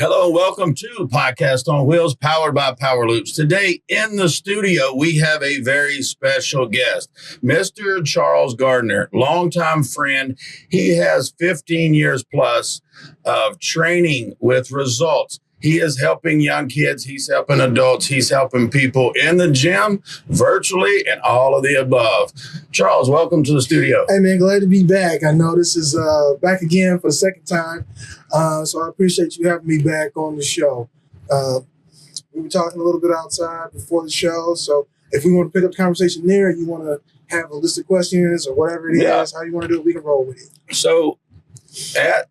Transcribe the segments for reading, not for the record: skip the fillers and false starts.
Hello and welcome to Podcast on Wheels, powered by Power Loops. Today in the studio, we have a very special guest, Mr. Charles Gardner, longtime friend. He has 15 years plus of training with results. He is helping young kids. He's helping adults. He's helping people in the gym, virtually, and all of the above. Charles, welcome to the studio. Hey, man, glad to be back. I know this is back again for the second time, so I appreciate you having me back on the show. We were talking a little bit outside before the show, so if we want to pick up the conversation there, you want to have a list of questions or whatever it is, how you want to do it, we can roll with it. So at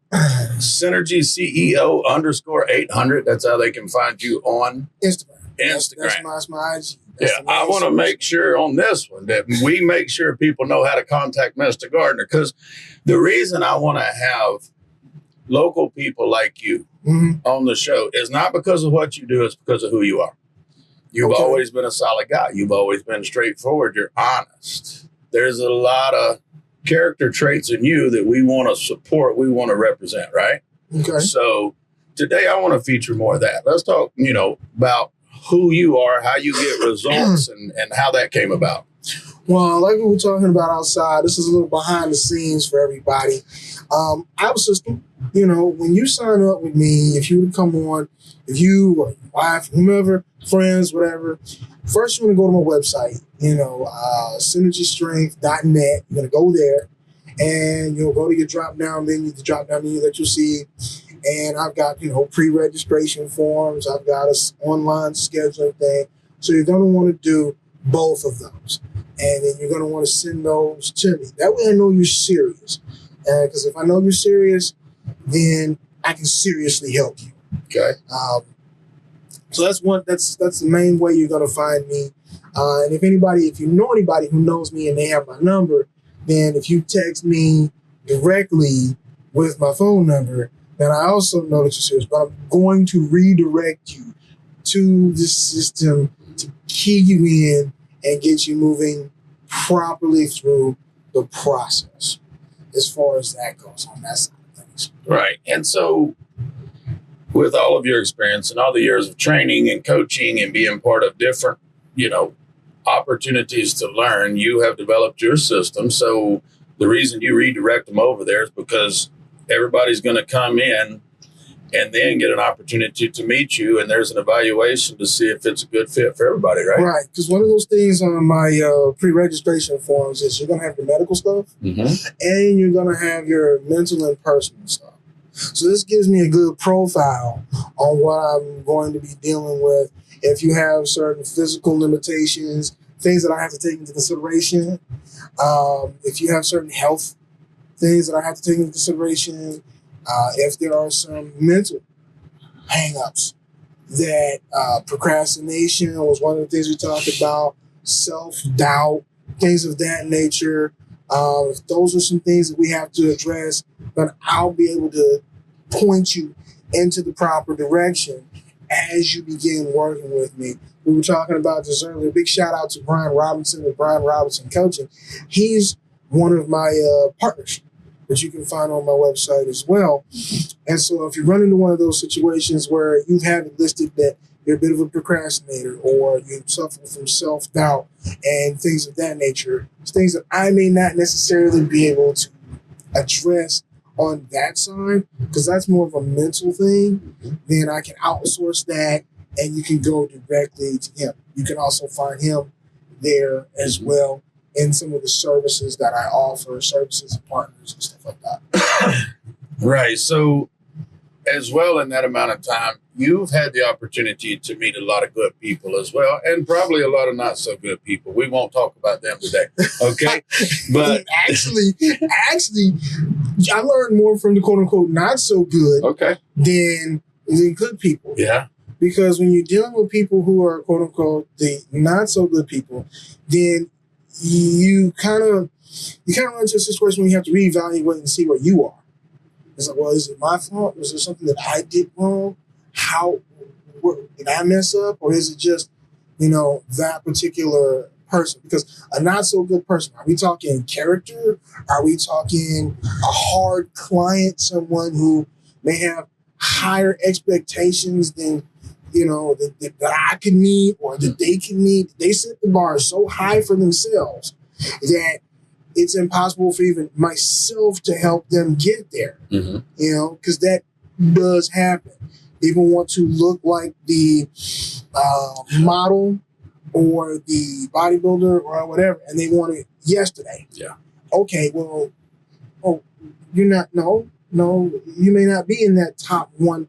Synergy CEO _800, that's how they can find you on Instagram. Instagram. That's my IG. I want to make sure on this one that we make sure people know how to contact Mr. Gardner, because the reason I want to have local people like you on the show is not because of what you do, it's because of who you are. You've always been a solid guy. You've always been straightforward. You're honest. There's a lot of character traits in you that we want to support, we want to represent, right? Okay. So today I want to feature more of that. Let's talk, about who you are, how you get results, and how that came about. Well, like we were talking about outside, this is a little behind the scenes for everybody. I have a system. When you sign up with me, if you would come on, if you or your wife, whomever, friends, whatever, first you want to go to my website, synergystrength.net. You're going to go there and you'll go to your drop-down menu, the drop-down menu that you'll see. And I've got, pre-registration forms. I've got an online scheduling thing. So you're going to want to do both of those. And then you're going to want to send those to me. That way I know you're serious. Because if I know you're serious, then I can seriously help you. Okay. So that's the main way you're going to find me. And if you know anybody who knows me and they have my number, then if you text me directly with my phone number, then I also know that you're serious. But I'm going to redirect you to the system to key you in and get you moving properly through the process as far as that goes on that side of things. Right. And so with all of your experience and all the years of training and coaching and being part of different, opportunities to learn, you have developed your system. So the reason you redirect them over there is because everybody's going to come in and then get an opportunity to meet you, and there's an evaluation to see if it's a good fit for everybody, right? Right, because one of those things on my pre-registration forms is you're going to have your medical stuff and you're going to have your mental and personal stuff. So this gives me a good profile on what I'm going to be dealing with. If you have certain physical limitations, things that I have to take into consideration, if you have certain health things that I have to take into consideration, if there are some mental hang-ups, that procrastination was one of the things we talked about, self-doubt, things of that nature. If those are some things that we have to address, then I'll be able to point you into the proper direction as you begin working with me. We were talking about this earlier. Big shout out to Brian Robinson with Brian Robinson Coaching. He's one of my partners that you can find on my website as well. And so if you run into one of those situations where you have it listed that you're a bit of a procrastinator or you suffer from self-doubt and things of that nature, it's things that I may not necessarily be able to address on that side, because that's more of a mental thing, then I can outsource that and you can go directly to him. You can also find him there as well in some of the services that I offer, services and partners and stuff like that. Right. So as well, in that amount of time, you've had the opportunity to meet a lot of good people as well, and probably a lot of not so good people. We won't talk about them today. Okay. But actually, I learned more from the quote unquote not so good than good people. Yeah. Because when you're dealing with people who are quote unquote the not so good people, then you kind of run into a situation where you have to reevaluate and see where you are. It's like, well, is it my fault? Was there something that I did wrong? Did I mess up? Or is it just, that particular person? Because a not so good person, are we talking character? Are we talking a hard client, someone who may have higher expectations than, that I could meet or that they can meet. They set the bar so high for themselves that it's impossible for even myself to help them get there. Because that does happen. People want to look like the model or the bodybuilder or whatever, and they want it yesterday. Yeah. Okay, well, you're not, no, you may not be in that top 1%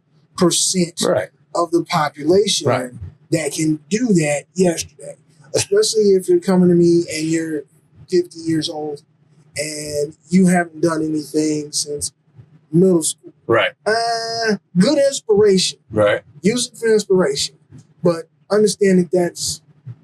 of the population that can do that yesterday. Especially if you're coming to me and you're 50 years old and you haven't done anything since middle school. Right. Good inspiration. Right. Use it for inspiration. But understand that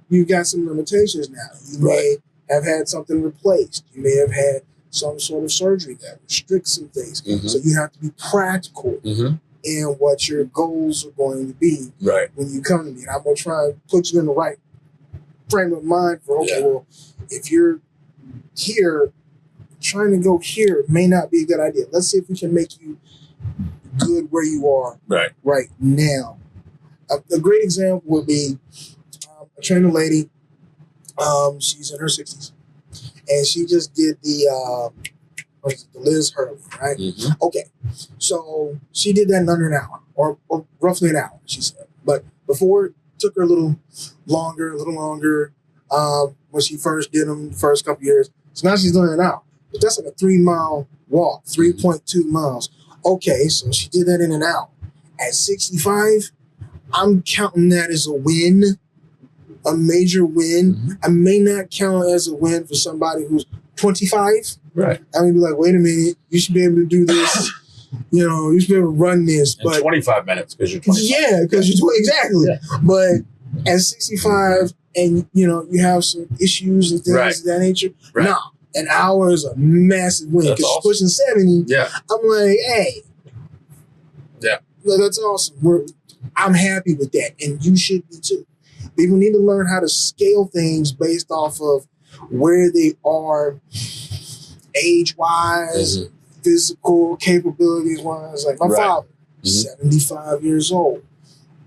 you've got some limitations now. You may have had something replaced. You may have had some sort of surgery that restricts some things. So you have to be practical in what your goals are going to be when you come to me. And I'm going to try and put you in the right frame of mind for, well, if you're here, trying to go here may not be a good idea. Let's see if we can make you good where you are right now. A great example would be a trainer lady. She's in her 60s. And she just did the Liz Hurley, right? Okay. So she did that in under an hour, or roughly an hour, she said. But before, it took her a little longer, when she first did them the first couple years. So now she's doing it an hour. But that's like a 3-mile walk, 3.2 miles. Okay, so she did that in an hour. At 65, I'm counting that as a win, a major win. I may not count it as a win for somebody who's 25. Right. I mean, be like, wait a minute, you should be able to do this. You should be able to run this. But 25 minutes because you're 25. Yeah, because you're 20, exactly. Yeah. But at 65, and you have some issues and things of that nature. Nah, an hour is a massive win because she's pushing 70. Yeah. I'm like, hey. Yeah. That's awesome. I'm happy with that, and you should be too. People need to learn how to scale things based off of where they are age-wise, physical capabilities-wise. Like my father, 75 years old.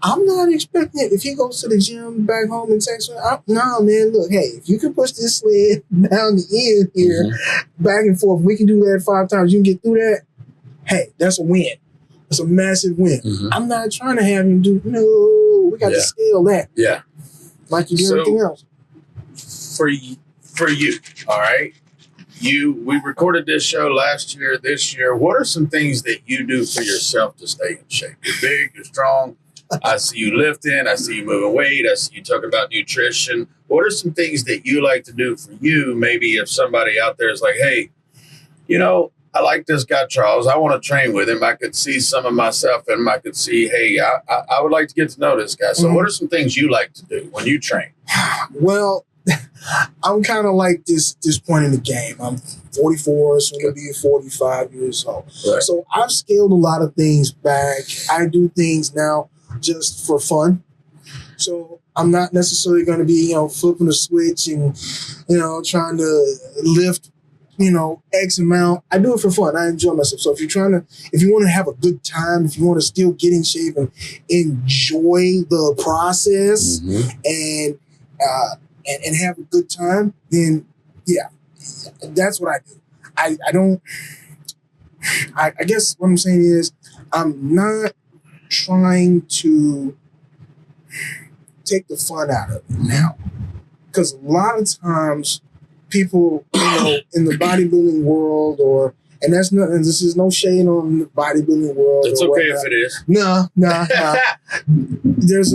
I'm not expecting it. If he goes to the gym back home and takes me, no, man, look, hey, if you can push this sled down the end here, back and forth, we can do that 5 times, you can get through that, hey, that's a win. That's a massive win. I'm not trying to have him do, we got to scale that. Yeah. Like you do everything else. For you, all right? We recorded this show last year, this year. What are some things that you do for yourself to stay in shape? You're big, you're strong. I see you lifting. I see you moving weight. I see you talking about nutrition. What are some things that you like to do for you? Maybe if somebody out there is like, hey, I like this guy, Charles. I want to train with him. I could see some of myself in him. I could see, hey, I would like to get to know this guy. So what are some things you like to do when you train? Well, I'm kind of like this point in the game. I'm 44, soon to be 45 years old. Right. So I've scaled a lot of things back. I do things now just for fun. So I'm not necessarily going to be, flipping a switch and, trying to lift, X amount. I do it for fun. I enjoy myself. So if you want to have a good time, if you want to still get in shape and enjoy the process and have a good time, then that's what I do. I guess what I'm saying is I'm not trying to take the fun out of it now. Because a lot of times people, in the bodybuilding world and that's nothing, this is no shade on the bodybuilding world. It's okay if it is. No. There's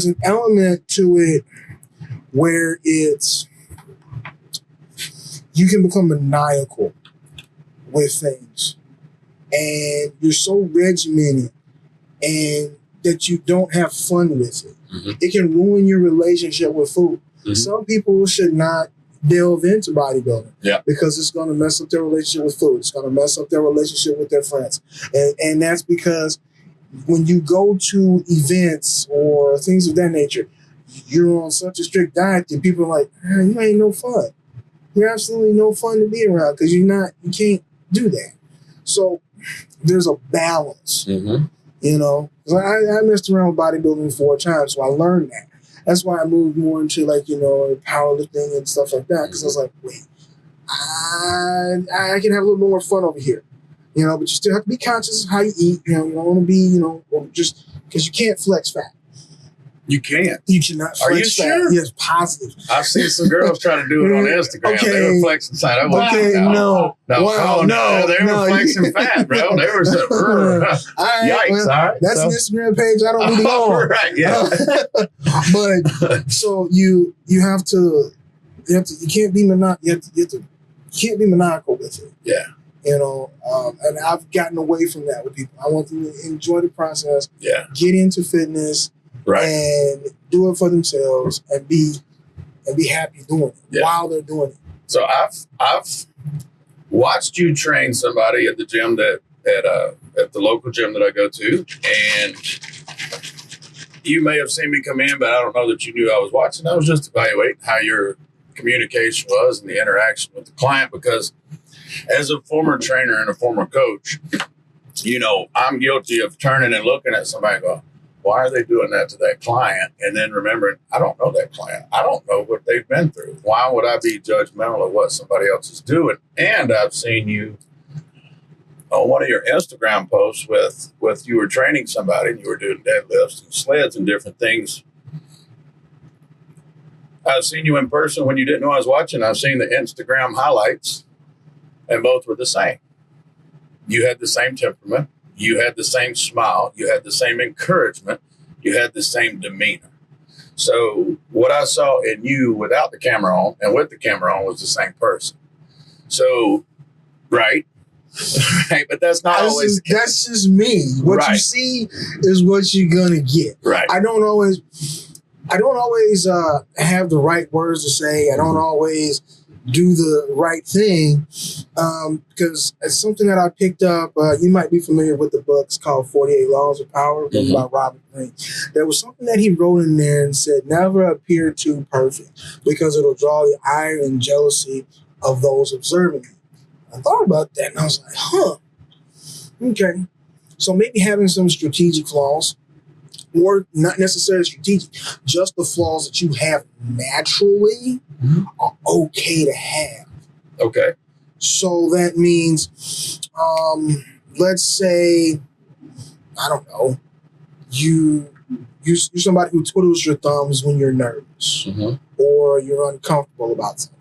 an element to it where you can become maniacal with things. And you're so regimented and that you don't have fun with it. It can ruin your relationship with food. Some people should not delve into bodybuilding because it's going to mess up their relationship with food. It's going to mess up their relationship with their friends. And that's because when you go to events or things of that nature, you're on such a strict diet that people are like, you ain't no fun. You're absolutely no fun to be around because you can't do that. So there's a balance. You know, 'cause I messed around with bodybuilding 4 times, so I learned that. That's why I moved more into like, you know, powerlifting and stuff like that. Because I was like, wait, I can have a little more fun over here. You know, but you still have to be conscious of how you eat. You know, you don't want to be, you know, just because you can't flex fat. You can't. You cannot flex Are you fat. sure? Yes, positive. I've seen some girls try to do it on Instagram. Okay. They were flexing fat. I was Okay, no. Wow, no, they were flexing fat, bro. They were saying, yikes, well, all right. That's an Instagram page I don't really go on. Right, yeah. But so you can't be you can't be maniacal with it. Yeah. You know, and I've gotten away from that with people. I want them to enjoy the process, get into fitness, and do it for themselves, and be happy doing it while they're doing it. So I've watched you train somebody at the gym at the local gym that I go to, and you may have seen me come in, but I don't know that you knew I was watching. I was just evaluating how your communication was and the interaction with the client, because as a former trainer and a former coach, you know, I'm guilty of turning and looking at somebody and going, why are they doing that to that client? And then remembering, I don't know that client. I don't know what they've been through. Why would I be judgmental of what somebody else is doing? And I've seen you on one of your Instagram posts with you were training somebody and you were doing deadlifts and sleds and different things. I've seen you in person when you didn't know I was watching. I've seen the Instagram highlights, and both were the same. You had the same temperament. You had the same smile. You had the same encouragement. You had the same demeanor. So what I saw in you without the camera on and with the camera on was the same person. So, right. Right, but that's not always the case. That's just me. What you see is what you're gonna get. Right. I don't always have the right words to say. I don't always do the right thing, because it's something that I picked up. You might be familiar with the books called 48 Laws of Power by Robert Greene. There was something that he wrote in there and said, never appear too perfect, because it'll draw the ire and jealousy of those observing you. I thought about that and I was like, okay. So maybe having some strategic flaws, or not necessarily strategic, just the flaws that you have naturally are okay to have. Okay. So that means, let's say, I don't know, you're somebody who twiddles your thumbs when you're nervous or you're uncomfortable about something.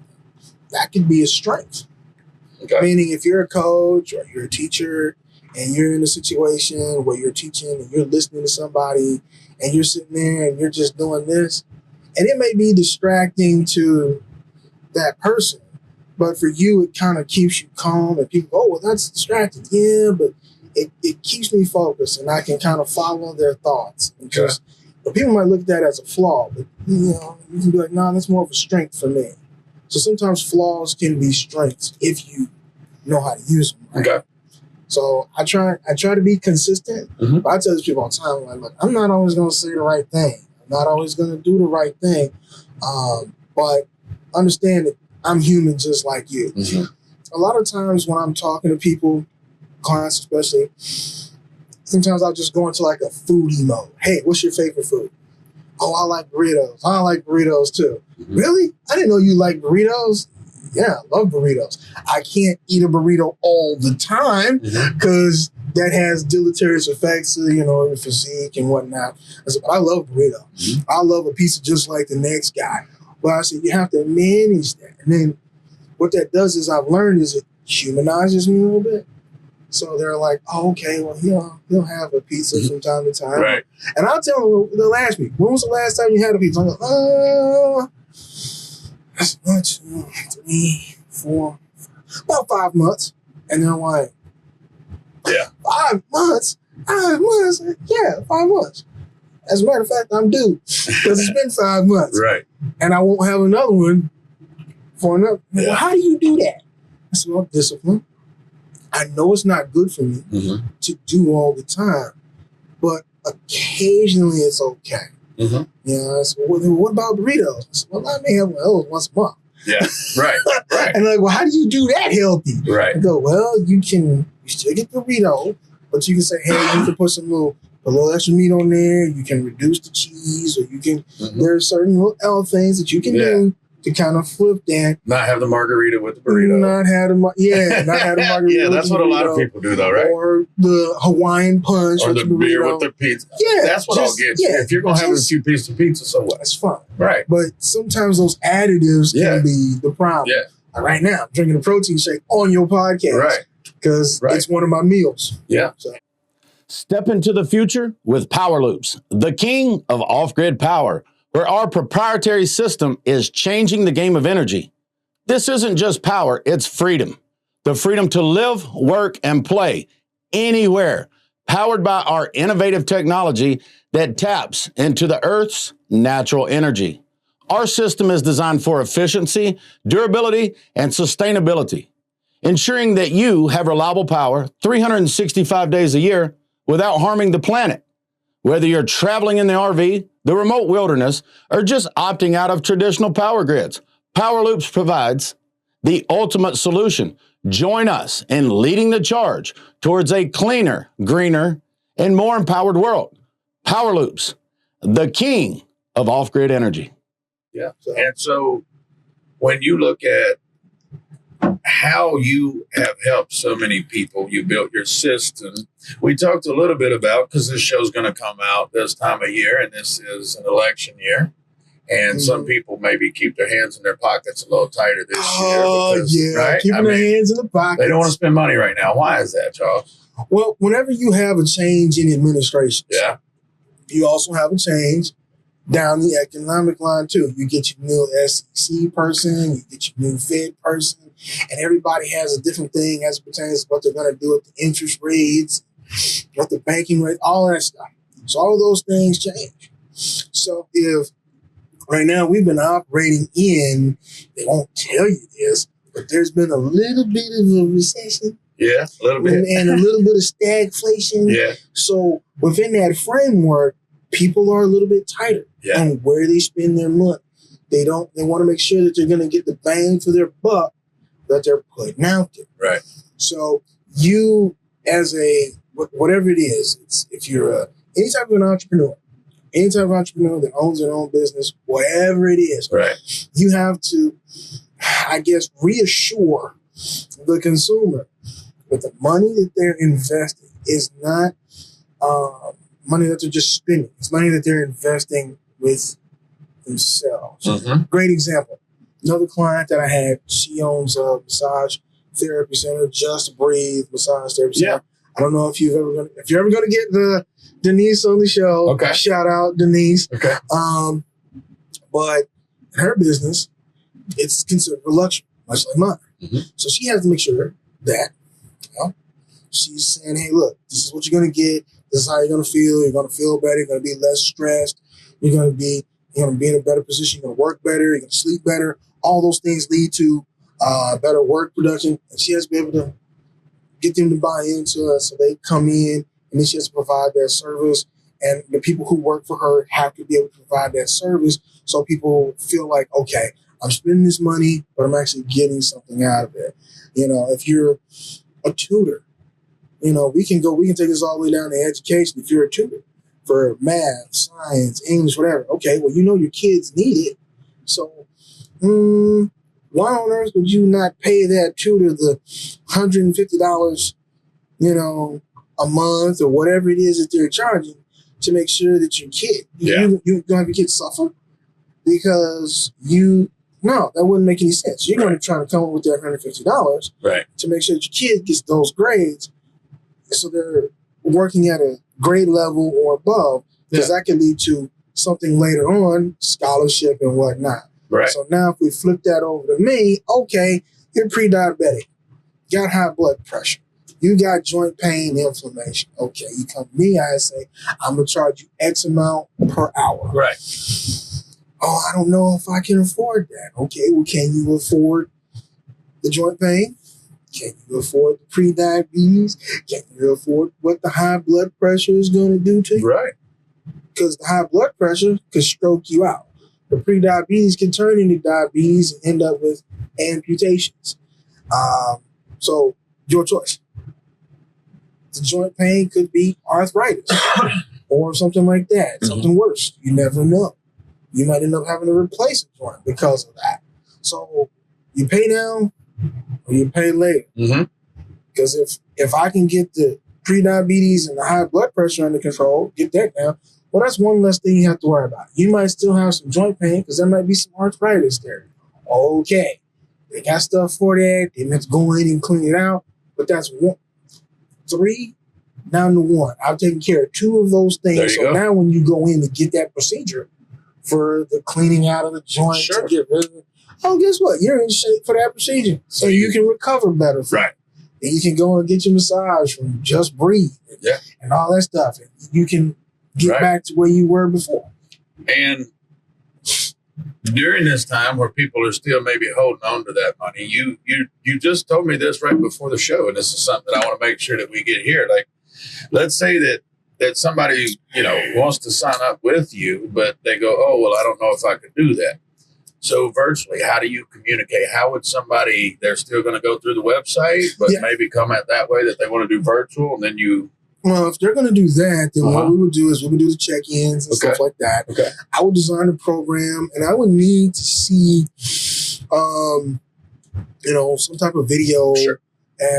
That could be a strength. Okay. Meaning if you're a coach or you're a teacher and you're in a situation where you're teaching and you're listening to somebody and you're sitting there and you're just doing this, and it may be distracting to that person, but for you, it kind of keeps you calm, and people go, oh, well, that's distracting. Yeah, but it keeps me focused and I can kind of follow their thoughts. Because but people might look at that as a flaw, but you can be like, no, that's more of a strength for me. So sometimes flaws can be strengths if you know how to use them. Right? Okay. So I try to be consistent. But I tell these people all the time, like, look, I'm not always going to say the right thing. I'm not always going to do the right thing. But understand that I'm human just like you. A lot of times when I'm talking to people, clients especially, sometimes I'll just go into like a foodie mode. Hey, what's your favorite food? Oh, I like burritos. I like burritos too. Really? I didn't know you like burritos. Yeah, I love burritos. I can't eat a burrito all the time because that has deleterious effects to, your physique and whatnot. I said, but I love burrito. I love a pizza just like the next guy. But I said, you have to manage that. And then what that does is I've learned is it humanizes me a little bit. So they're like, oh, okay, well, he'll have a pizza from time to time. Right. And I'll tell them, they'll ask me, when was the last time you had a pizza? I'm like, that's 1, 2, 3, 4, about 5 months. And they're like, 5 months? 5 months? Yeah, 5 months. As a matter of fact, I'm due because it's been 5 months. Right. And I won't have another one for another. Well, how do you do that? I said, well, discipline. I know it's not good for me to do all the time, but occasionally it's okay. I said, well, what about burritos? I said, well, I may have one of those once a month. Yeah, right. And they're like, well, how do you do that healthy? Right. I go, well, you still get the burrito, but you can say, hey, you can put some little put a little extra meat on there. You can reduce the cheese, or you can. There are certain little L things that you can do to kind of flip that. Not have the margarita with the burrito. Not have the margarita. Yeah, that's what a lot of people do, though, right? Or the Hawaiian punch, or the beer with the pizza. Yeah, that's what I'll get. Yeah, if you're gonna have a few pieces of pizza, so what? That's fine, right? But sometimes those additives can be the problem. Yeah. Right now, I'm drinking a protein shake on your podcast, right? Because it's one of my meals. Yeah. So. Step into the future with Power Loops, the king of off-grid power, where our proprietary system is changing the game of energy. This isn't just power, it's freedom. The freedom to live, work, and play anywhere, powered by our innovative technology that taps into the Earth's natural energy. Our system is designed for efficiency, durability, and sustainability, ensuring that you have reliable power 365 days a year without harming the planet. Whether you're traveling in the RV, the remote wilderness, or just opting out of traditional power grids, Power Loops provides the ultimate solution. Join us in leading the charge towards a cleaner, greener, and more empowered world. Power Loops, the king of off-grid energy. Yeah. And so when you look at how you have helped so many people, you built your system. We talked a little bit about, because this show's going to come out this time of year, and this is an election year. And some people maybe keep their hands in their pockets a little tighter this year. Because, right? Keeping their hands in the pockets. They don't want to spend money right now. Why is that, Charles? Well, whenever you have a change in administration, you also have a change down the economic line too. You get your new SEC person, you get your new Fed person, and everybody has a different thing as it pertains to what they're going to do with the interest rates, with the banking rate, all that stuff. So all of those things change. So if right now we've been operating in, they won't tell you this, but there's been a little bit of a recession. Yeah, a little bit. And a little bit of stagflation. Yeah. So within that framework, people are a little bit tighter on where they spend their money. They want to make sure that they're going to get the bang for their buck that they're putting out there. Right. So you, as a, whatever it is, if you're any type of an entrepreneur, any type of entrepreneur that owns their own business, whatever it is, you have to, I guess, reassure the consumer that the money that they're investing is not money that they're just spending. It's money that they're investing with themselves. Great example. Another client that I had, she owns a massage therapy center, Just Breathe Massage Therapy Center. I don't know if you're ever gonna get the Denise on the show. Okay. Shout out Denise. Okay. But in her business, it's considered a luxury, much like mine. So she has to make sure that she's saying, hey, look, this is what you're gonna get. This is how you're gonna feel. You're gonna feel better. You're gonna be less stressed. You're gonna be in a better position. You're gonna work better. You're gonna sleep better. All those things lead to better work production. And she has to be able to get them to buy into it, so they come in, and then she has to provide that service. And the people who work for her have to be able to provide that service, so people feel like, okay, I'm spending this money, but I'm actually getting something out of it. If you're a tutor, we can take this all the way down to education. If you're a tutor for math, science, English, whatever, okay, well, your kids need it. So why on earth would you not pay that tutor the $150, a month or whatever it is that they're charging to make sure that your kid, you don't have your kids suffer? Because no, that wouldn't make any sense. You're going to try to come up with that $150 to make sure that your kid gets those grades, so they're working at a grade level or above, because that can lead to something later on, scholarship and whatnot. So now if we flip that over to me, okay, you're pre-diabetic, got high blood pressure, you got joint pain, inflammation. Okay, you come to me, I say, I'm going to charge you X amount per hour. Oh, I don't know if I can afford that. Okay, well, can you afford the joint pain? Can you afford the pre-diabetes? Can you afford what the high blood pressure is going to do to you? Because the high blood pressure could stroke you out. The pre-diabetes can turn into diabetes and end up with amputations. So, your choice. The joint pain could be arthritis. or something like that, something worse. You never know. You might end up having to replace a joint because of that. So you pay now or you pay later. Because if I can get the pre-diabetes and the high blood pressure under control, get that down, well, that's one less thing you have to worry about. You might still have some joint pain because there might be some arthritis there. Okay. They got stuff for that. They meant to go in and clean it out. But that's 3 down to 1. I've taken care of 2 of those things. So now when you go in to get that procedure for the cleaning out of the joint to get rid of it, guess what? You're in shape for that procedure. So you can recover better from it. And you can go and get your massage from Just Breathe and all that stuff. And you can get back to where you were before. And during this time where people are still maybe holding on to that money, you just told me this right before the show, and this is something that I want to make sure that we get here. Like, let's say that somebody, wants to sign up with you, but they go, oh, well, I don't know if I could do that. So virtually, how do you communicate? How would somebody, they're still going to go through the website, but maybe come at that way that they want to do virtual, and then you... Well, if they're going to do that, then what we would do is we would do the check-ins and stuff like that. I would design a program, and I would need to see, some type of video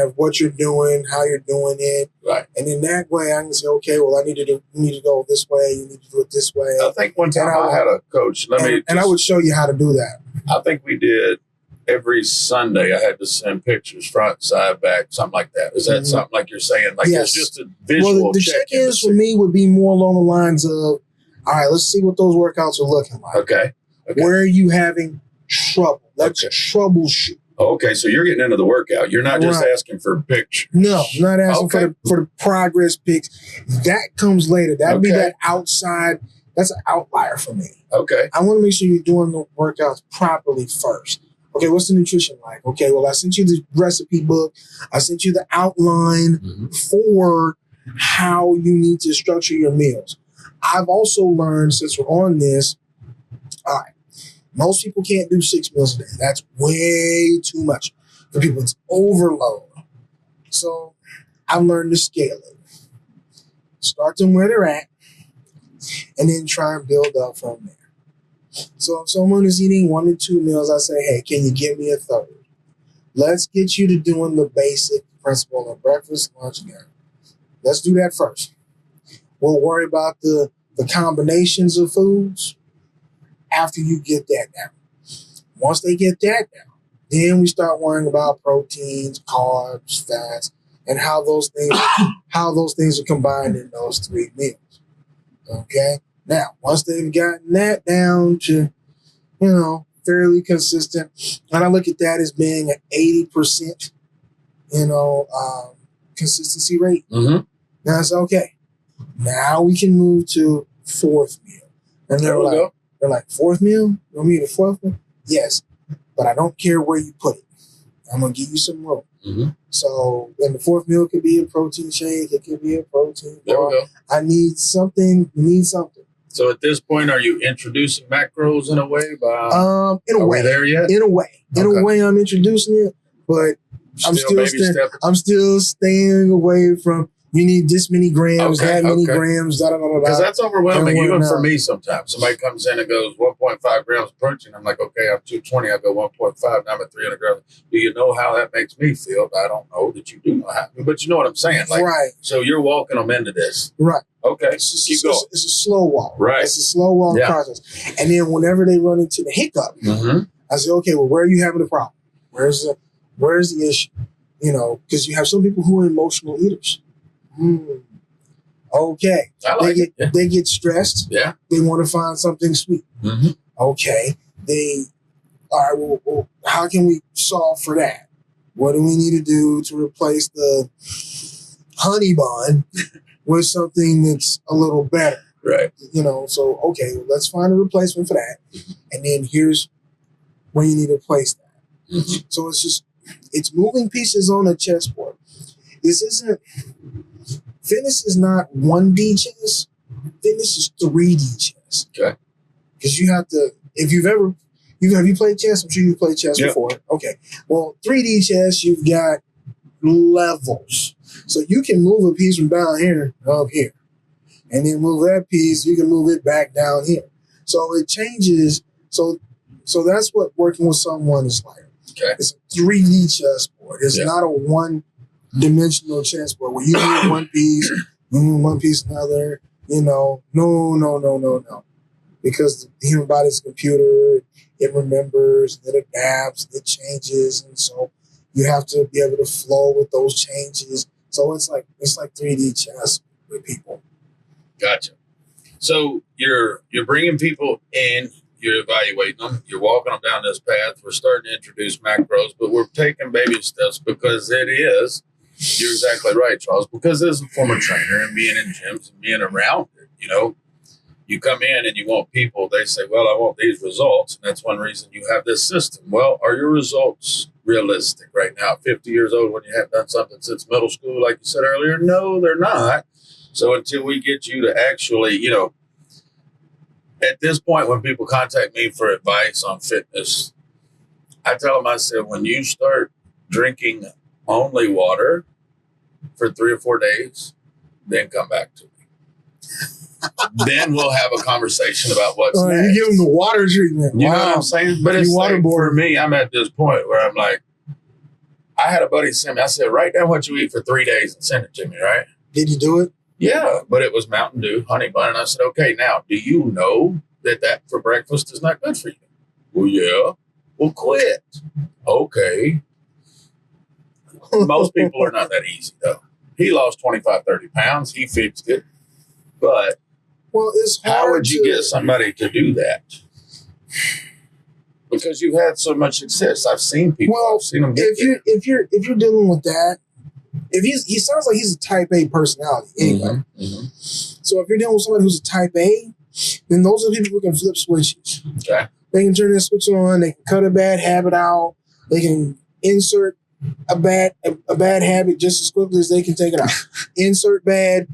of what you're doing, how you're doing it. And then that way I can say, okay, well, you need to go this way. You need to do it this way. I think one time I had a coach. And I would show you how to do that. I think we did every Sunday. I had to send pictures, front, side, back, something like that. Is that something like you're saying? Like it's just a visual. Well, the check-ins for me would be more along the lines of, all right, let's see what those workouts are looking like. Okay. Where are you having trouble? Let's troubleshoot. Okay, so you're getting into the workout. You're not just asking for pictures. No, I'm not asking for the progress pics. That comes later. That'd be that outside. That's an outlier for me. Okay. I want to make sure you're doing the workouts properly first. Okay, what's the nutrition like? Okay, well, I sent you the recipe book. I sent you the outline for how you need to structure your meals. I've also learned, since we're on this, all right, most people can't do 6 meals a day. That's way too much for people. It's overload. So I've learned to scale it. Start them where they're at, and then try and build up from there. So if someone is eating 1 to 2 meals, I say, hey, can you give me a third? Let's get you to doing the basic principle of breakfast, lunch, and dinner. Let's do that first. We'll worry about the combinations of foods after you get that down. Once they get that down, then we start worrying about proteins, carbs, fats, and how those things are combined in those 3 meals. Okay? Now, once they've gotten that down to, fairly consistent, and I look at that as being an 80%, consistency rate. Now it's okay. Now we can move to 4th meal. And they're like, 4th meal? You want me to 4th meal? Yes, but I don't care where you put it. I'm going to give you some room. So, and the 4th meal could be a protein shake. It could be a protein bar. I need something. You need something. So at this point, are you introducing macros in a way? In a way. Are we there yet? In a way. In a way, I'm introducing it, but I'm still staying away from, you need this many grams, that many grams, Because that's overwhelming, even for me sometimes. Somebody comes in and goes 1.5 grams of protein. I'm like, okay, I'm 220. I go 1.5. Now I'm at 300 grams. Do you know how that makes me feel? I don't know that you do know how. But you know what I'm saying? Like, so you're walking them into this. Right. Okay, keep going. It's a slow walk. Right. It's a slow walk process. And then whenever they run into the hiccup, I say, okay, well, where are you having the problem? Where's the issue? Because you have some people who are emotional eaters. Okay. They get stressed. Yeah. They want to find something sweet. Okay. All right, well, how can we solve for that? What do we need to do to replace the honey bun with something that's a little better? Right. So, okay, let's find a replacement for that. And then here's where you need to place that. So it's moving pieces on a chessboard. Fitness is not 1D chess. Fitness is 3D chess. Okay. Because you have to, have you played chess? I'm sure you've played chess before. Okay. Well, 3D chess, you've got levels. So you can move a piece from down here to up here. and then move that piece, you can move it back down here. So it changes. So that's what working with someone is like. Okay. It's a 3D chessboard. It's not a one-dimensional chessboard where you move one piece, another. No. Because the human body's a computer, it remembers, it adapts, it changes, and so you have to be able to flow with those changes. So it's like 3D chess with people. Gotcha. So you're bringing people in, you're evaluating them, you're walking them down this path. We're starting to introduce macros, but we're taking baby steps because you're exactly right, Charles, because as a former trainer and being in gyms and being around it, you come in and you want people, they say, well, I want these results. And that's one reason you have this system. Well, are your results realistic right now? 50 years old when you haven't done something since middle school, like you said earlier? No, they're not. So until we get you to actually, at this point, when people contact me for advice on fitness, I tell them, I said, when you start drinking only water for 3 or 4 days, then come back to me. Then we'll have a conversation about what's next. You give them the water treatment. You know what I'm saying? But it's like, for me, I'm at this point where I'm like, I had a buddy send me, I said, write down what you eat for 3 days and send it to me, right? Did you do it? Yeah, but it was Mountain Dew, honey bun. And I said, okay, now, do you know that for breakfast is not good for you? Well, yeah. Well, quit. Okay. Most people are not that easy, though. He lost 25, 30 pounds. He fixed it. But it's hard. How would you get somebody to do that? Because you've had so much success. I've seen people. I've seen them get there. If you're dealing with that, he sounds like he's a type A personality anyway. Mm-hmm. So if you're dealing with somebody who's a type A, then those are the people who can flip switches. Okay. They can turn their switch on. They can cut a bad habit out. They can insert a bad habit just as quickly as they can take it out. Insert bad.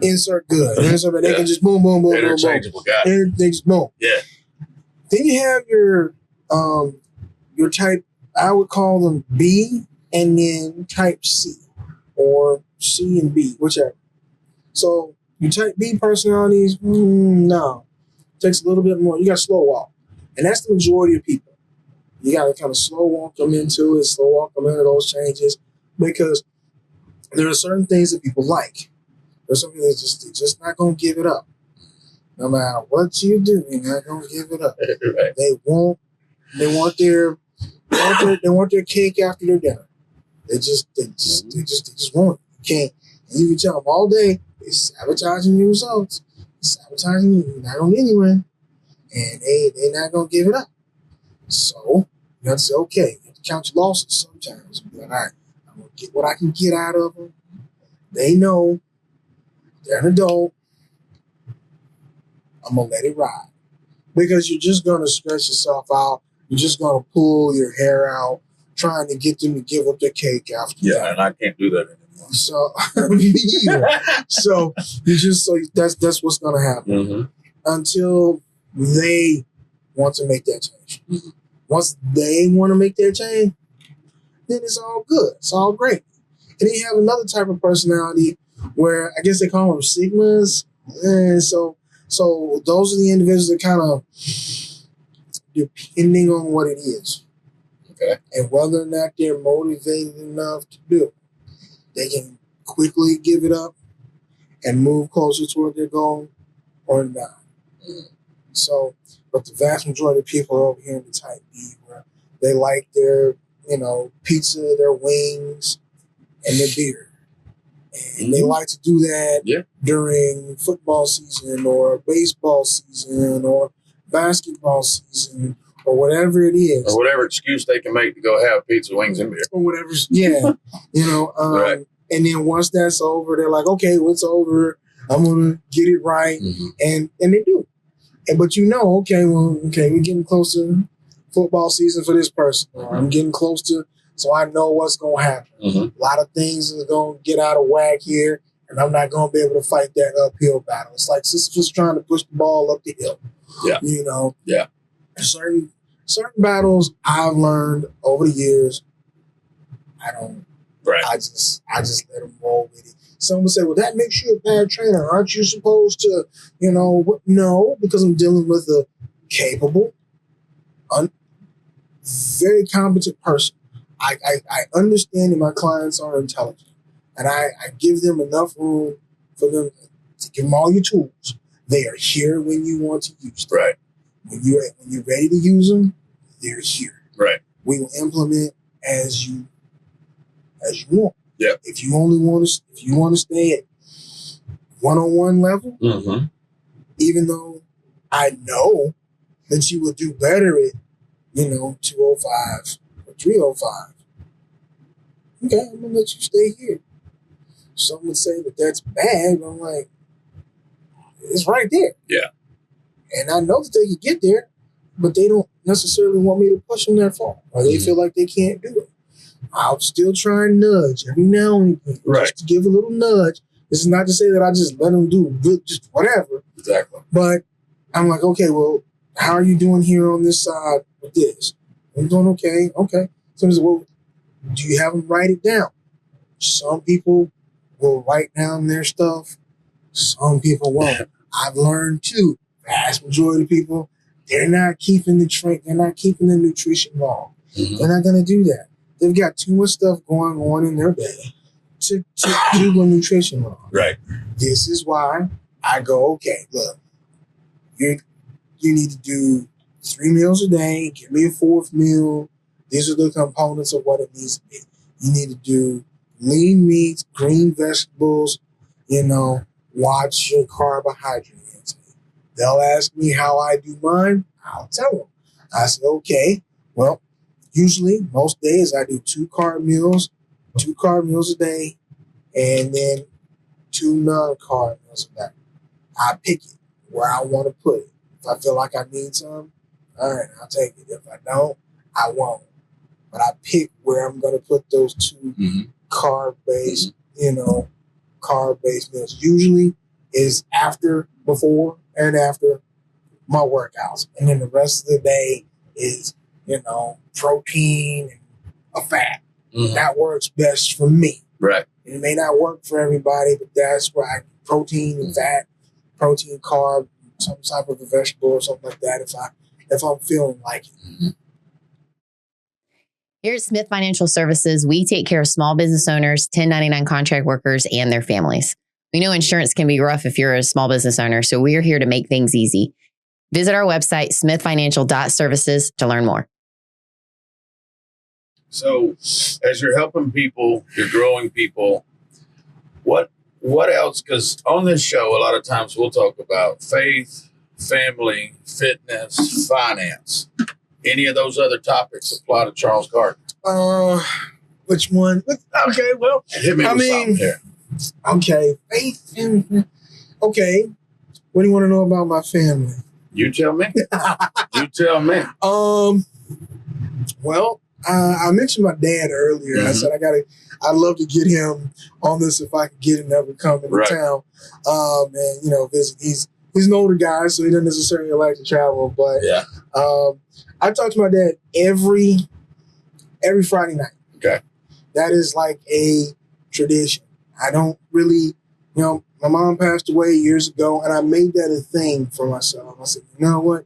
Insert good. Insert bad. They can just boom, boom, boom, interchangeable. boom, boom. They just boom. Yeah. Then you have your type. I would call them B, and then type C, or C and B, whichever. So your type B personalities, no, takes a little bit more. You got to slow walk, and that's the majority of people. You got to kind of slow walk them into it, slow walk them into those changes, because there are certain things that people like. There's something they're just not gonna give it up. No matter what you do, they're not gonna give it up. Right. They want their cake after their dinner. They just want it. You can't. And you can tell them all day they're sabotaging your results. They're sabotaging you. You're not gonna get anywhere, and they're not gonna give it up. So you have to say, okay, you have to count your losses sometimes. Be like, all right, I'm gonna get what I can get out of them. They know. They're an adult. I'm going to let it ride. Because you're just going to stress yourself out. You're just going to pull your hair out, trying to get them to give up their cake after that. Yeah, and I can't do that anymore. So, me either. So that's what's going to happen. Until they want to make that change. Mm-hmm. Once they want to make that change, then it's all good. It's all great. And then you have another type of personality where I guess they call them sigmas. And so those are the individuals that kind of, depending on what it is. Okay. And whether or not they're motivated enough to do it, they can quickly give it up and move closer toward their goal or not. So, but the vast majority of people are over here in the type B where they like their, pizza, their wings, and their beer. And they like to do that during football season or baseball season or basketball season or whatever it is. Or whatever excuse they can make to go have pizza, wings, and beer. Or whatever. Yeah. Right. And then once that's over, they're like, okay, well, it's over. I'm going to get it right. Mm-hmm. And they do. But okay, we're getting close to football season for this person. Or I'm getting close to, so I know what's going to happen. Mm-hmm. A lot of things are going to get out of whack here, and I'm not going to be able to fight that uphill battle. It's like Sisyphus trying to push the ball up the hill. Yeah. Yeah. Certain battles I've learned over the years, I just let them roll with it. Some would say, well, that makes you a bad trainer. Aren't you supposed to, no, because I'm dealing with a capable, very competent person. I understand that my clients are intelligent, and I give them enough room for them to give them all your tools. They are here when you want to use them. Right. When you're ready to use them, they're here. Right. We will implement as you want. Yeah. If you want to stay at one-on-one level, even though I know that you will do better at 205 or 305. Okay, I'm gonna let you stay here. Some would say that that's bad, but I'm like, it's right there. Yeah. And I know that they can get there, but they don't necessarily want me to push them that far, or they feel like they can't do it. I'll still try and nudge every now and again, just to give a little nudge. This is not to say that I just let them do good, just whatever. Exactly. But I'm like, okay, well, how are you doing here on this side with this? I'm doing okay. Okay. So said, well, do you have them write it down? Some people will write down their stuff. Some people won't. I've learned too. Vast majority of people, they're not keeping they're not keeping the nutrition log. They're not going to do that. They've got too much stuff going on in their day to do a nutrition log. Right. This is why I go, okay, look, you need to do 3 meals a day. Give me a 4th meal. These are the components of what it needs to be. You need to do lean meats, green vegetables, watch your carbohydrate intake. They'll ask me how I do mine. I'll tell them. I say, okay, well, usually most days I do 2 carb meals a day, and then 2 non-carb meals a day. I pick it where I want to put it. If I feel like I need some, all right, I'll take it. If I don't, I won't. But I pick where I'm going to put those 2 carb-based, carb-based meals. Usually is before and after my workouts. And then the rest of the day is, protein and a fat. That works best for me. Right. It may not work for everybody, but that's where I protein and fat, protein, carb, some type of a vegetable or something like that if I'm feeling like it. Here at Smith Financial Services, we take care of small business owners, 1099 contract workers, and their families. We know insurance can be rough if you're a small business owner, so we are here to make things easy. Visit our website, smithfinancial.services, to learn more. So as you're helping people, you're growing people, what else? Because on this show, a lot of times we'll talk about faith, family, fitness, finance. Any of those other topics apply to Charles Gardner? Which one? Okay, well, hit me with something here. Okay, faith. Okay, what do you want to know about my family? You tell me. You tell me. Well, I mentioned my dad earlier. I said I'd love to get him on this if I could get him to ever come into town. And visit. He's an older guy, so he doesn't necessarily like to travel. But I talk to my dad every Friday night. Okay, that is like a tradition. I don't really, my mom passed away years ago, and I made that a thing for myself. I said, you know what?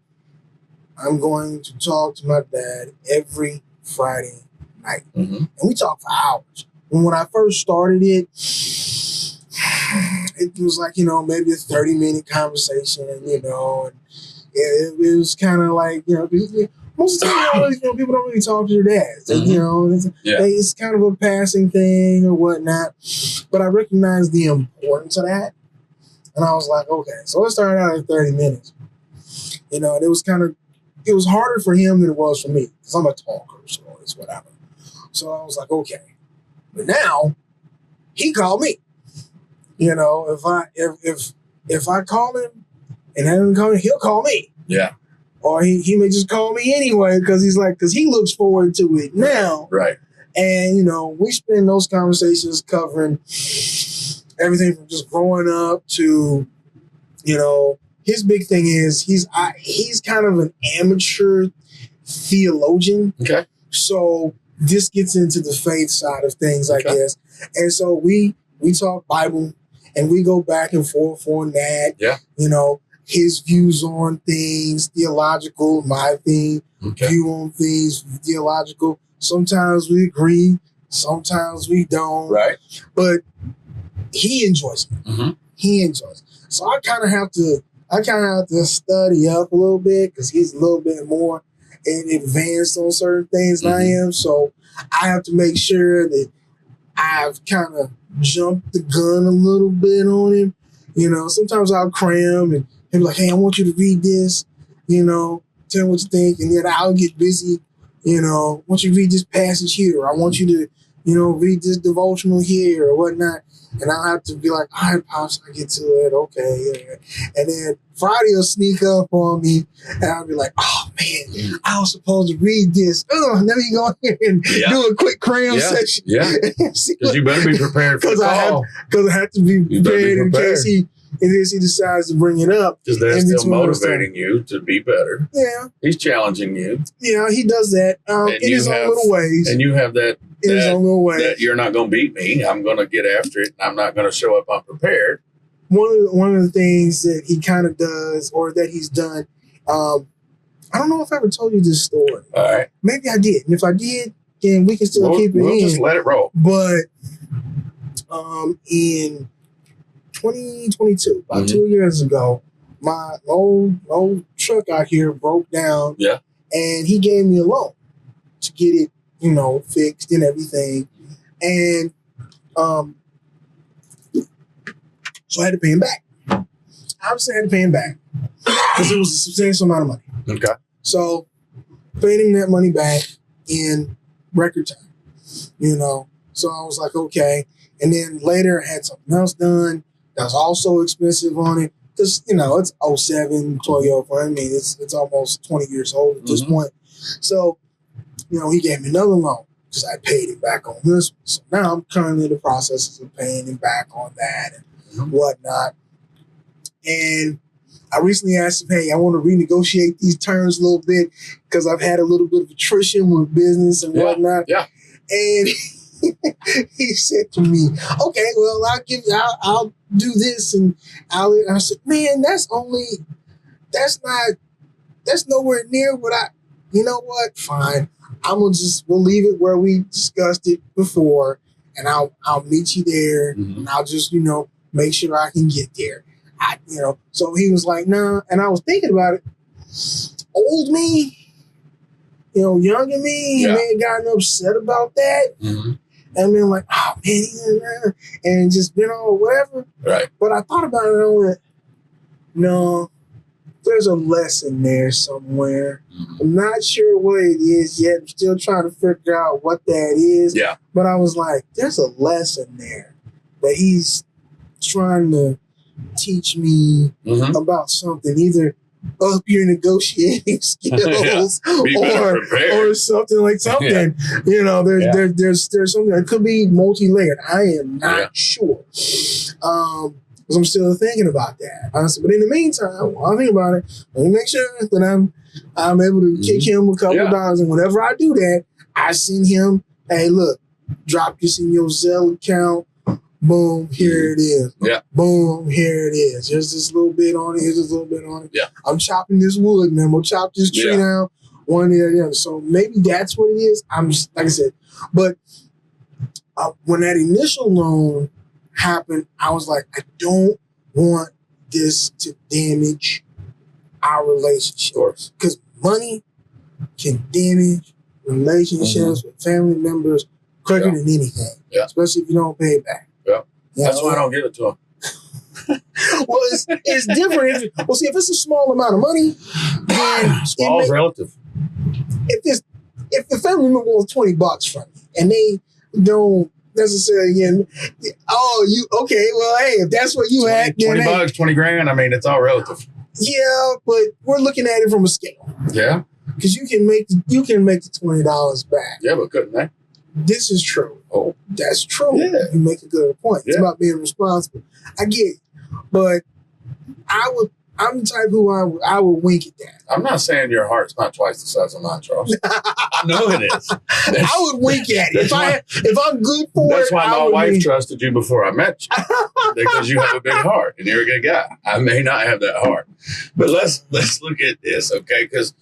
I'm going to talk to my dad every Friday night. And we talk for hours. And when I first started it was like, maybe a 30-minute conversation, and it was kind of like, most of the time, people don't really talk to their dads. It's kind of a passing thing or whatnot. But I recognize the importance of that. And I was like, okay, so let's start out at 30 minutes. And it was harder for him than it was for me, because I'm a talker, so it's whatever. So I was like, okay. But now he called me. If I call him and have him call me, he'll call me. Yeah. Or he may just call me anyway because he looks forward to it now. Right. And, we spend those conversations covering everything from just growing up to, his big thing is he's kind of an amateur theologian. Okay. So this gets into the faith side of things, I guess. And so we we talk Bible, and we go back and forth on that. Yeah. You know, his views on things, theological, my view on things, theological. Sometimes we agree, sometimes we don't. Right. But he enjoys it. Mm-hmm. He enjoys it. So I kind of have to study up a little bit because he's a little bit more advanced on certain things than I am. So I have to make sure that I've kind of jumped the gun a little bit on him. You know, sometimes I'll cram and he'll be like, hey, I want you to read this, you know, tell me what you think. And then I'll get busy, you know, I want you to read this passage here. Or I want you to, you know, read this devotional here or whatnot. And I'll have to be like, all right, Pops, I get to it. Okay. Yeah. And then Friday will sneak up on me and I'll be like, oh, man, I was supposed to read this. Let me go here and do a quick cram session. Yeah. Because you better be prepared for the call. Because I have to be prepared in case he decides to bring it up. Because they're still motivating you to be better. Yeah. He's challenging you. Yeah, he does that in his own little ways. And you have that. In his own little ways. That you're not going to beat me. I'm going to get after it. And I'm not going to show up unprepared. One of the things that he kind of does, or that he's done, I don't know if I ever told you this story. All right. Maybe I did. And if I did, then we can still keep it in. We'll just let it roll. But in 2022, about 2 years ago, my old truck out here broke down. Yeah. And he gave me a loan to get it, you know, fixed and everything. And so I had to pay him back. Obviously, I had to pay him back because it was a substantial amount of money. Okay. So paid him that money back in record time, you know. So I was like, okay. And then later I had something else done that was also expensive on it. Because, you know, it's 07 Toyota. I mean, it's almost 20 years old at this point. So, you know, he gave me another loan because I paid him back on this one. So now I'm currently in the process of paying him back on that and whatnot. And I recently asked him, hey, I want to renegotiate these terms a little bit because I've had a little bit of attrition with business and whatnot. Yeah. And he said to me, okay, well, I'll do this. And I said, man, that's nowhere near what you know what? Fine. we'll leave it where we discussed it before, and I'll meet you there, and I'll just, make sure I can get there. So he was like, nah. And I was thinking about it. Old me, younger me, may have gotten upset about that. And been like, oh man, and just been all whatever. Right. But I thought about it and I went, no, there's a lesson there somewhere. I'm not sure what it is yet. I'm still trying to figure out what that is. Yeah. But I was like, there's a lesson there that he's trying to teach me about something, either up your negotiating skills or something like something. There's something that could be multi-layered. I am not sure. Because I'm still thinking about that. Honestly. But in the meantime, while I think about it, let me make sure that I'm able to kick him a couple of dollars. And whenever I do that, I send him, hey, look, drop this in your Zelle account. Boom, here it is. Yeah. Boom, here it is. Here's this little bit on it. Here's this little bit on it. Yeah. I'm chopping this wood, man. We'll chop this tree down one day or the other. So maybe that's what it is. I'm just, like I said, but when that initial loan happened, I was like, I don't want this to damage our relationships. Because money can damage relationships with family members quicker than anything. Yeah. Especially if you don't pay it back. That's why I don't give it to him. Well, it's different. If it's a small amount of money, then small is relative. If the family member wants $20 from you and they don't necessarily if that's what you had, $20, 20 grand. I mean, it's all relative. Yeah, but we're looking at it from a scale. Yeah, because you can make the $20 back. Yeah, but couldn't they? This is true. Oh, that's true. Yeah. You make a good point. It's about being responsible. I get it. But I would I'm the type who I would wink at that. I'm not saying your heart's not twice the size of mine, Charles. I know it is. I would wink at it. If I'm good for That's it, why my I would wife wink. trusted you before I met you, because you have a big heart and you're a good guy. I may not have that heart, but let's look at this, okay? Because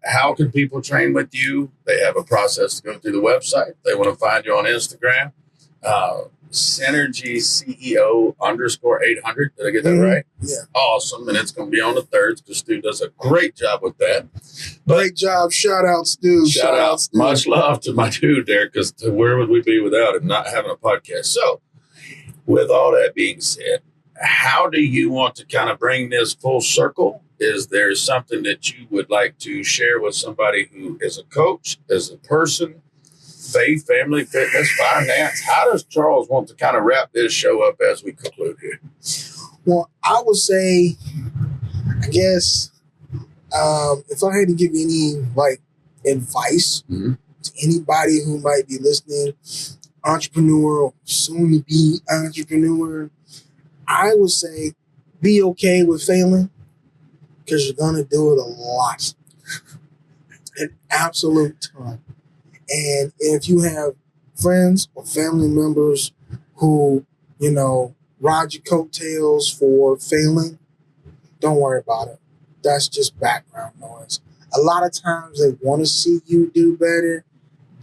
how can people train with you? They have a process to go through the website. They want to find you on Instagram. Synergy CEO _800. Did I get that right? Yeah. Awesome. And it's going to be on the thirds because Stu does a great job with that. Great job. Shout out, Stu. Shout out. Stu. Much love to my dude there, because where would we be without him not having a podcast? So, with all that being said, how do you want to kind of bring this full circle? Is there something that you would like to share with somebody who is a coach, as a person, faith, family, fitness, finance? How does Charles want to kind of wrap this show up as we conclude here? Well, I would say, I guess, if I had to give any advice to anybody who might be listening, entrepreneur or soon to be entrepreneur, I would say be okay with failing, because you're gonna do it a lot, an absolute ton. And if you have friends or family members who, ride your coattails for failing, don't worry about it. That's just background noise. A lot of times they want to see you do better.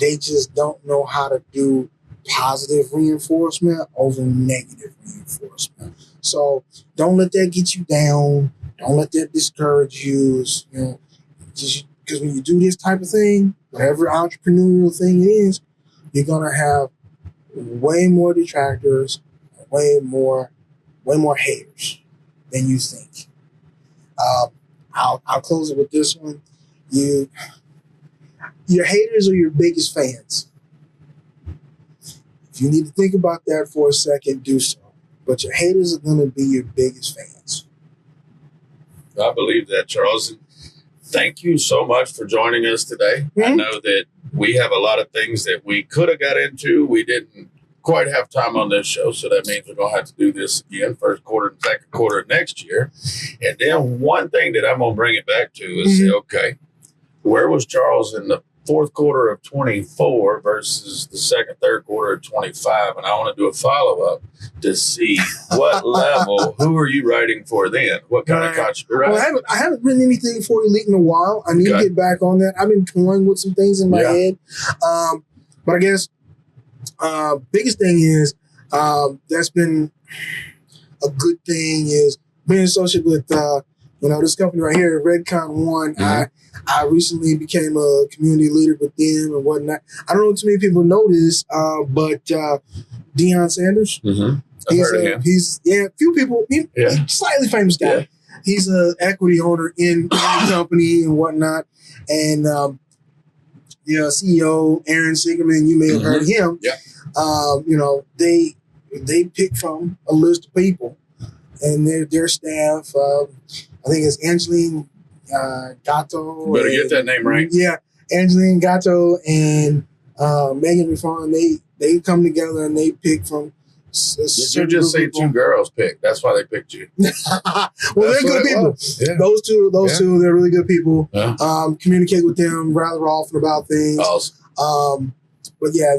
They just don't know how to do positive reinforcement over negative reinforcement. So don't let that get you down. Don't let that discourage you. Because when you do this type of thing, whatever entrepreneurial thing it is, you're gonna have way more detractors, way more haters than you think. I'll close it with this one. Your haters are your biggest fans. If you need to think about that for a second, do so. But your haters are gonna be your biggest fans. I believe that, Charles. And thank you so much for joining us today. Mm-hmm. I know that we have a lot of things that we could have got into. We didn't quite have time on this show, so that means we're going to have to do this again first quarter and second quarter of next year. And then one thing that I'm going to bring it back to is, say, okay, where was Charles in the fourth quarter of 24 versus the second, third quarter of 25? And I want to do a follow-up to see what level, who are you writing for then? What kind of contributor? Well, I haven't written anything for Elite in a while. I need to get back on that. I've been toying with some things in my head. But I guess biggest thing is that's been a good thing is being associated with this company right here, Redcon One. I recently became a community leader with them and whatnot. I don't know too many people know this, but Deion Sanders. I've heard of him. He's a few people. He's a slightly famous guy. Yeah. He's an equity owner in the company and whatnot, and CEO Aaron Sigerman. You may have heard of him. Yeah. They pick from a list of people, and their staff. I think it's Angeline Gatto. Better get that name right. Yeah, Angeline Gatto and Megan Refon. They come together and they pick from. Did you just say two girls picked? That's why they picked you. Well, they're good people. Yeah. Those two, they're really good people. Yeah. Communicate with them rather often about things. Awesome. But yeah,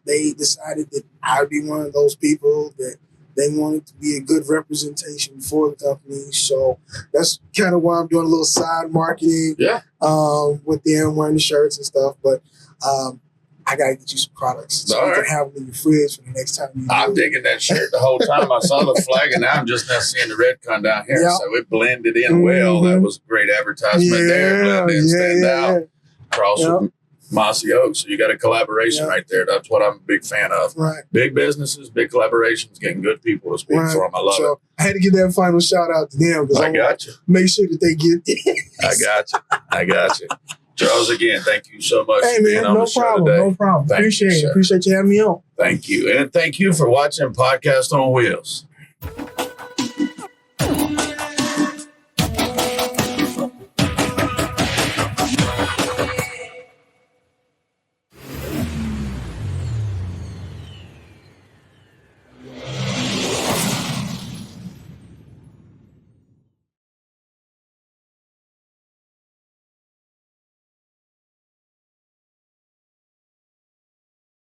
they decided that I would be one of those people that they wanted to be a good representation for the company. So that's kind of why I'm doing a little side marketing. Yeah. With them wearing the shirts and stuff, but. I gotta get you some products so you can have them in your fridge for the next time you I'm digging that shirt the whole time. I saw the flag, and now I'm just now seeing the Redcon down here. Yep. So it blended in well. That was a great advertisement there. Blend in, stand out. Across from Mossy Oak. So you got a collaboration right there. That's what I'm a big fan of. Right. Big businesses, big collaborations, getting good people to speak for them. I love it. I had to give that final shout out to them. I got you. Make sure that they get it. I got you. Charles, again, thank you so much for being on the show today. No problem. Appreciate you having me on. Thank you. And thank you for watching Podcast on Wheels.